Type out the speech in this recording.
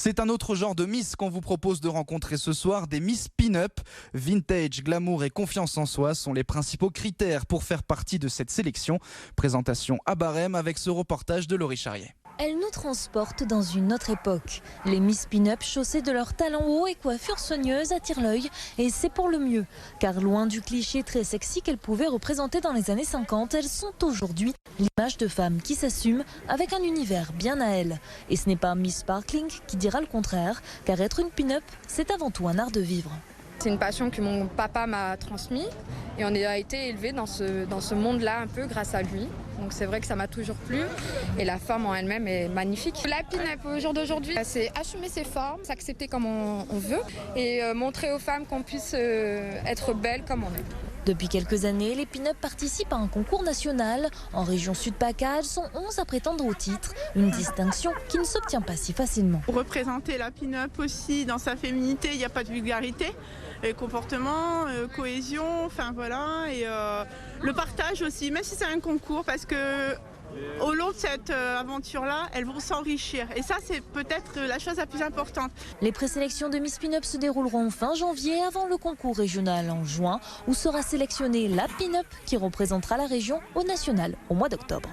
C'est un autre genre de Miss qu'on vous propose de rencontrer ce soir, des Miss Pin-Up. Vintage, glamour et confiance en soi sont les principaux critères pour faire partie de cette sélection. Présentation à Barème avec ce reportage de Laurie Charrier. Elles nous transportent dans une autre époque. Les Miss Pin-Up chaussées de leurs talons hauts et coiffures soigneuses attirent l'œil. Et c'est pour le mieux. Car loin du cliché très sexy qu'elles pouvaient représenter dans les années 50, elles sont aujourd'hui l'image de femmes qui s'assument avec un univers bien à elles. Et ce n'est pas Miss Sparkling qui dira le contraire, car être une Pin-Up, c'est avant tout un art de vivre. C'est une passion que mon papa m'a transmise et on a été élevés dans ce monde-là un peu grâce à lui. Donc c'est vrai que ça m'a toujours plu et la femme en elle-même est magnifique. La pin-up au jour d'aujourd'hui, c'est assumer ses formes, s'accepter comme on veut et montrer aux femmes qu'on puisse être belle comme on est. Depuis quelques années, les Pin-Up participent à un concours national. En région Sud-PACA, elles sont 11 à prétendre au titre. Une distinction qui ne s'obtient pas si facilement. Pour représenter la Pin-Up aussi dans sa féminité, il n'y a pas de vulgarité. Comportement, cohésion, enfin voilà. Et le partage aussi, même si c'est un concours, parce que au long de cette aventure-là, elles vont s'enrichir. Et ça, c'est peut-être la chose la plus importante. Les présélections de Miss Pin-Up se dérouleront fin janvier avant le concours régional en juin, où sera sélectionnée la Pin-Up qui représentera la région au national au mois d'octobre.